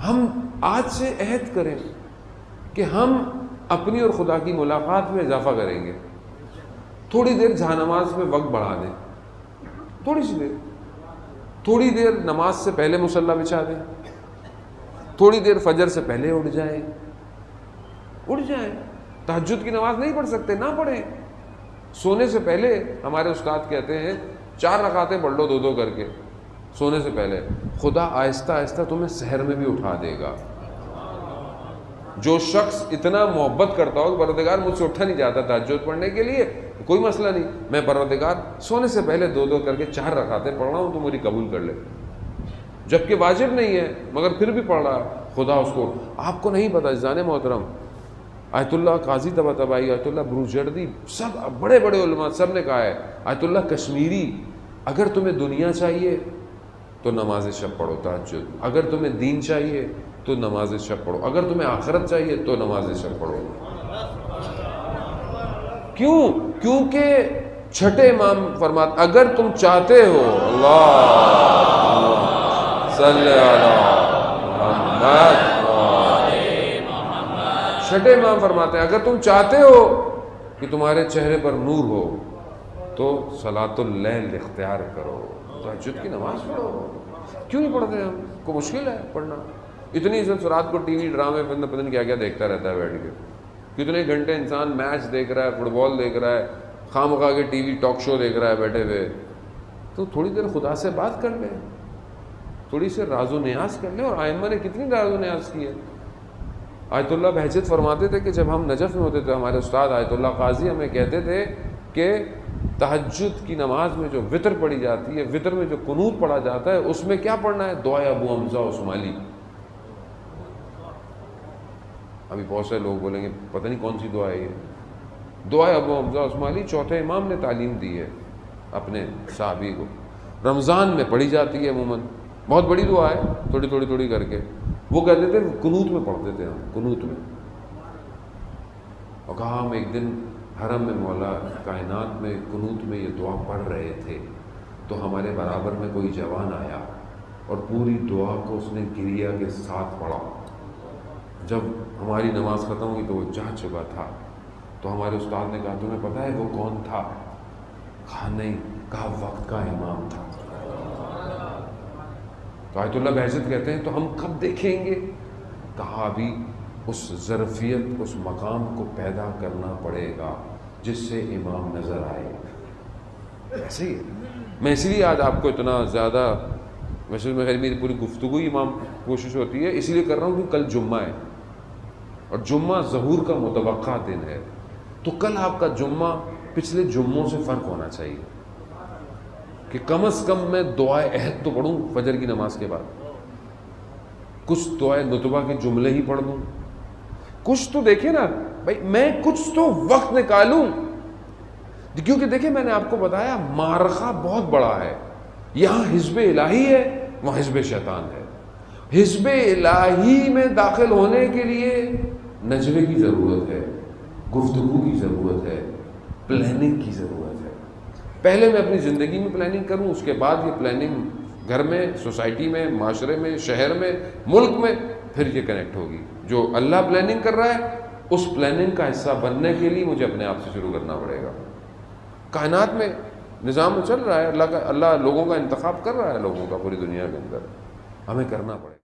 ہم آج سے عہد کریں کہ ہم اپنی اور خدا کی ملاقات میں اضافہ کریں گے. تھوڑی دیر جہاں نماز میں وقت بڑھا دیں، تھوڑی سی دیر، تھوڑی دیر نماز سے پہلے مصلی بچھا دیں، تھوڑی دیر فجر سے پہلے اٹھ جائیں. تہجد کی نماز نہیں پڑھ سکتے، نہ پڑھیں. سونے سے پہلے ہمارے استاد کہتے ہیں 4 رکعتیں پڑھ لو 2 کر کے سونے سے پہلے، خدا آہستہ آہستہ تمہیں سحر میں بھی اٹھا دے گا. جو شخص اتنا محبت کرتا ہو کہ پروردگار مجھ سے اٹھا نہیں جاتا تہجد پڑھنے کے لیے، کوئی مسئلہ نہیں، میں پروردگار سونے سے پہلے 2 کر کے 4 رکعتیں پڑھ رہا ہوں تو مجھے قبول کر لے. جبکہ واجب نہیں ہے مگر پھر بھی پڑھ رہا، خدا اس کو. آپ کو نہیں پتا عزیزان محترم، آیت اللہ قاضی طباطبائی، آیت اللہ بروجردی، سب بڑے بڑے علماء سب نے کہا ہے، آیت اللہ کشمیری، اگر تمہیں دنیا چاہیے تو نماز شب پڑھو تہجد، اگر تمہیں دین چاہیے تو نماز شب پڑھو، اگر تمہیں آخرت چاہیے تو نماز شب پڑھو. کیوں؟ کیونکہ چھٹے امام فرماتے اگر تم چاہتے ہو، اللہ صلی علی محمد، چھٹے امام فرماتے ہیں اگر تم چاہتے ہو کہ تمہارے چہرے پر نور ہو تو صلاۃ اللیل اختیار کرو، تہجد کی نماز پڑھو. کیوں نہیں پڑھتے ہم کو؟ مشکل ہے پڑھنا. اتنی رات کو ٹی وی ڈرامے پتہ نہیں کیا کیا دیکھتا رہتا ہے بیٹھ کے. کتنے گھنٹے انسان میچ دیکھ رہا ہے، فٹ بال دیکھ رہا ہے، خواہ مخواہ کے ٹی وی ٹاک شو دیکھ رہا ہے بیٹھے ہوئے. تو تھوڑی دیر خدا سے بات کر لے، تھوڑی سی راز و نیاز کر لے. اور ائمہ نے کتنی راز و نیاز کی ہے. آیت اللہ بہجت فرماتے تھے کہ جب ہم نجف میں ہوتے تھے، ہمارے استاد آیت اللہ قاضی ہمیں کہتے تھے کہ تہجد کی نماز میں جو وتر پڑھی جاتی ہے، وتر میں جو قنوت پڑھا جاتا ہے، اس میں کیا پڑھنا ہے؟ دعائے ابو حمزہ عثمالی. ابھی بہت سے لوگ بولیں گے پتہ نہیں کون سی دعا ہے یہ. دعائے ابو حمزہ عثمالی چوتھے امام نے تعلیم دی ہے اپنے صحابی کو. رمضان میں پڑھی جاتی ہے عموماً، بہت بڑی دعا ہے، تھوڑی کر کے. وہ کہتے تھے قنوت میں پڑھتے تھے ہم، قنوت میں. اور کہا ہم ایک دن حرم میں مولا کائنات میں قنوت میں یہ دعا پڑھ رہے تھے تو ہمارے برابر میں کوئی جوان آیا اور پوری دعا کو اس نے گریا کے ساتھ پڑھا. جب ہماری نماز ختم ہوئی تو وہ جا چکا تھا. تو ہمارے استاد نے کہا تمہیں پتہ ہے وہ کون تھا؟ کہا نہیں. کہا وقت کا امام تھا. تو آیت اللہ بہجت کہتے ہیں تو ہم کب دیکھیں گے؟ کہا ابھی اس ظرفیت، اس مقام کو پیدا کرنا پڑے گا جس سے امام نظر آئے. ایسے ہی میں اسی لیے آج آپ کو اتنا زیادہ، ویسے میری پوری گفتگو امام کوشش ہوتی ہے اس لیے کر رہا ہوں کہ کل جمعہ ہے اور جمعہ ظہور کا متوقع دن ہے. تو کل آپ کا جمعہ پچھلے جمعوں سے فرق ہونا چاہیے کہ کم از کم میں دعائے عہد تو پڑھوں فجر کی نماز کے بعد، کچھ دعائے نتبہ کے جملے ہی پڑھ دوں، کچھ تو دیکھیں نا بھائی، میں کچھ تو وقت نکالوں. کیونکہ دیکھیں میں نے آپ کو بتایا معرکہ بہت بڑا ہے. یہاں حزب الہی ہے، وہاں حزب شیطان ہے. حزب الہی میں داخل ہونے کے لیے نجوے کی ضرورت ہے، گفتگو کی ضرورت ہے، پلاننگ کی ضرورت ہے. پہلے میں اپنی زندگی میں پلاننگ کروں، اس کے بعد یہ پلاننگ گھر میں، سوسائٹی میں، معاشرے میں، شہر میں، ملک میں، پھر یہ کنیکٹ ہوگی. جو اللہ پلاننگ کر رہا ہے اس پلاننگ کا حصہ بننے کے لیے مجھے اپنے آپ سے شروع کرنا پڑے گا. کائنات میں نظام چل رہا ہے، اللہ لوگوں کا انتخاب کر رہا ہے، لوگوں کا پوری دنیا کے اندر، ہمیں کرنا پڑے گا.